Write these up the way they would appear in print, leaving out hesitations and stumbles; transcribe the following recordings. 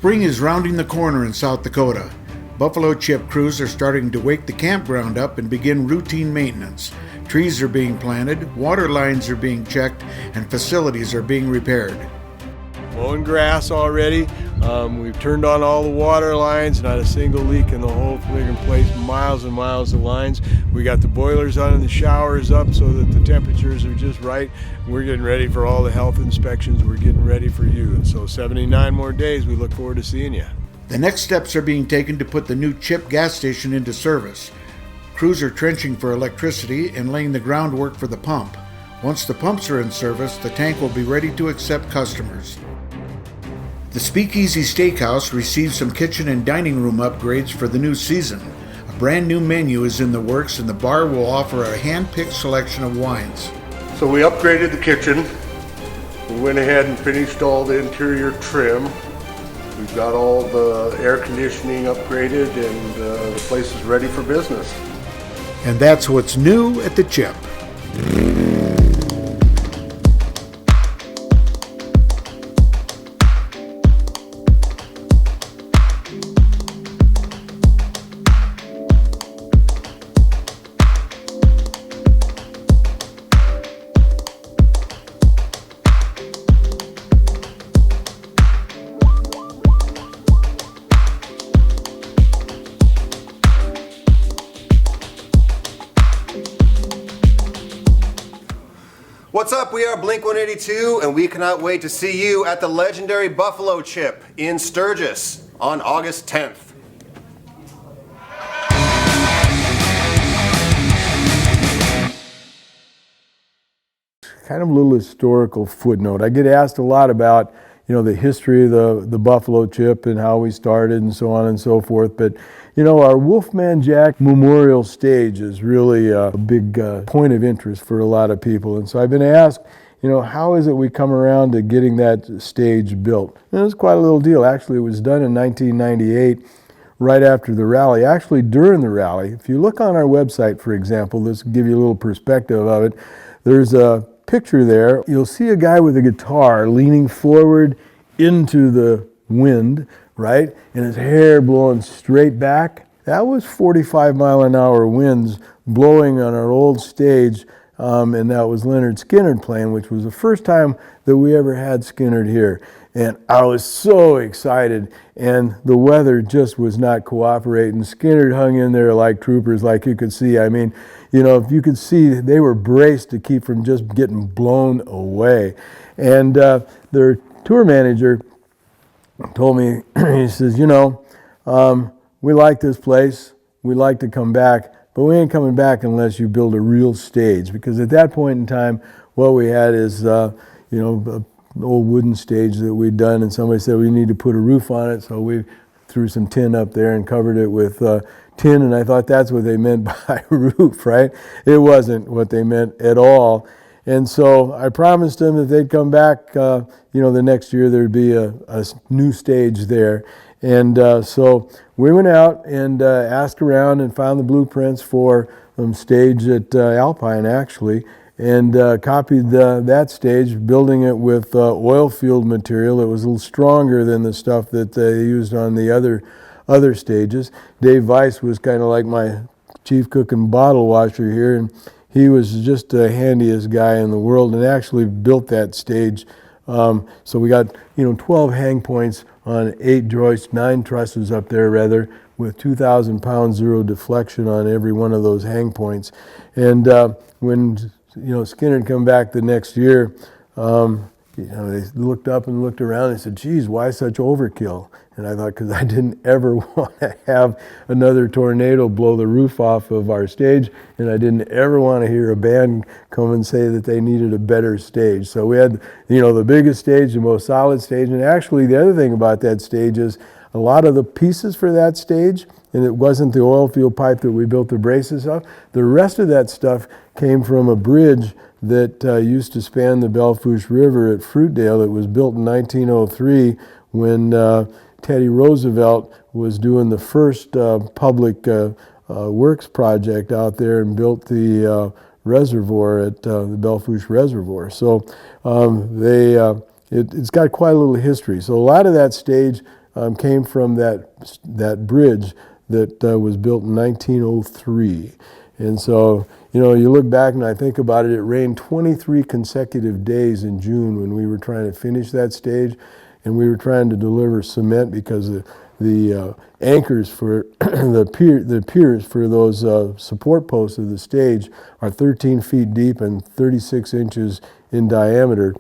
Spring is rounding the corner in South Dakota. Buffalo chip crews are starting to wake the campground up and begin routine maintenance. Trees are being planted, water lines are being checked, and facilities are being repaired. Mowing grass already. We've turned on all the water lines, not a single leak in the whole friggin' place, miles and miles of lines. We got the boilers on and the showers up so that the temperatures are just right. We're getting ready for all the health inspections. We're getting ready for you. And so 79 more days, we look forward to seeing you. The next steps are being taken to put the new chip gas station into service. Crews are trenching for electricity and laying the groundwork for the pump. Once the pumps are in service, the tank will be ready to accept customers. The Speakeasy Steakhouse received some kitchen and dining room upgrades for the new season. A brand new menu is in the works and the bar will offer a hand-picked selection of wines. So we upgraded the kitchen. We went ahead and finished all the interior trim. We've got all the air conditioning upgraded and the place is ready for business. And that's what's new at the Chip. What's up? We are Blink 182, and we cannot wait to see you at the legendary Buffalo Chip in Sturgis on August 10th. Kind of a little historical footnote. I get asked a lot about, the history of the Buffalo Chip and how we started and so on and so forth. But, our Wolfman Jack Memorial Stage is really a big point of interest for a lot of people. And so I've been asked, how is it we come around to getting that stage built? And it was quite a little deal. Actually, it was done in 1998, right after the rally. Actually, during the rally, if you look on our website, for example, this will give you a little perspective of it. There's a picture there. You'll see a guy with a guitar leaning forward into the wind, right? And his hair blowing straight back. That was 45-mile-an-hour winds blowing on our old stage, and that was Leonard Skinner playing, which was the first time that we ever had Skinner here. And I was so excited, and the weather just was not cooperating. Skinner hung in there like troopers, like you could see. I mean, if you could see, they were braced to keep from just getting blown away. And their tour manager told me, he says, we like this place, we like to come back, but we ain't coming back unless you build a real stage. Because at that point in time, what we had is, an old wooden stage that we'd done, and somebody said we need to put a roof on it, so we threw some tin up there and covered it with tin, and I thought that's what they meant by roof, right? It wasn't what they meant at all. And so I promised them that they'd come back, the next year there'd be a new stage there. And so we went out and asked around and found the blueprints for stage at Alpine, actually, and copied that stage, building it with oil field material. It was a little stronger than the stuff that they used on the other stages. Dave Weiss was kind of like my chief cook and bottle washer here, and he was just the handiest guy in the world and actually built that stage. So we got 12 hang points on 8 joists, 9 trusses up there rather, with 2,000 pounds zero deflection on every one of those hang points. And when Skinner had come back the next year, they looked up and looked around and said, geez, why such overkill? And I thought, because I didn't ever want to have another tornado blow the roof off of our stage, and I didn't ever want to hear a band come and say that they needed a better stage. So we had, the biggest stage, the most solid stage, and actually the other thing about that stage is a lot of the pieces for that stage, and it wasn't the oil field pipe that we built the braces of, the rest of that stuff came from a bridge that used to span the Belfouche River at Fruitdale. It was built in 1903 when Teddy Roosevelt was doing the first public works project out there and built the reservoir at the Belfouche Reservoir. So it's got quite a little history. So a lot of that stage came from that bridge that was built in 1903. And so, you know, you look back and I think about it, it rained 23 consecutive days in June when we were trying to finish that stage, and we were trying to deliver cement because the anchors for the piers for those support posts of the stage are 13 feet deep and 36 inches in diameter.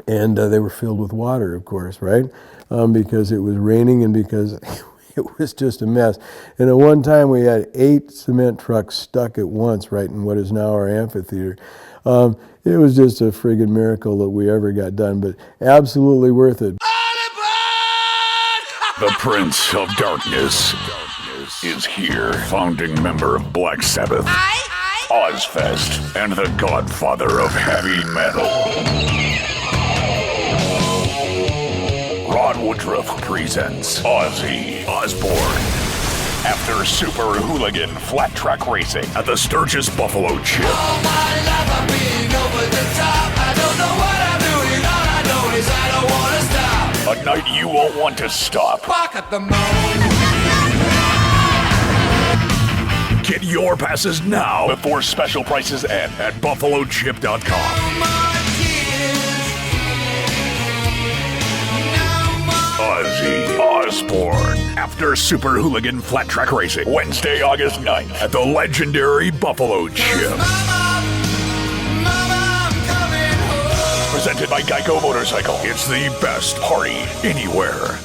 And they were filled with water, of course, right? Because it was raining and because it was just a mess. And at one time we had 8 cement trucks stuck at once right in what is now our amphitheater. It was just a friggin' miracle that we ever got done, but absolutely worth it. The Prince of Darkness is here, founding member of Black Sabbath, Ozfest, and the godfather of heavy metal. Ron Woodruff presents Ozzy Osbourne after Super Hooligan Flat Track Racing at the Sturgis Buffalo Chip. All my life I've been over the top. I don't know what I'm doing. All I know is I don't want to stop. A night you won't want to stop. Bark at the moon. Get your passes now before special prices end at buffalochip.com. No more tears. No more. Ozzy Osbourne after Super Hooligan Flat Track Racing, Wednesday, August 9th at the legendary Buffalo Chip. Mama, I'm coming home. Presented by Geico Motorcycle. It's the best party anywhere.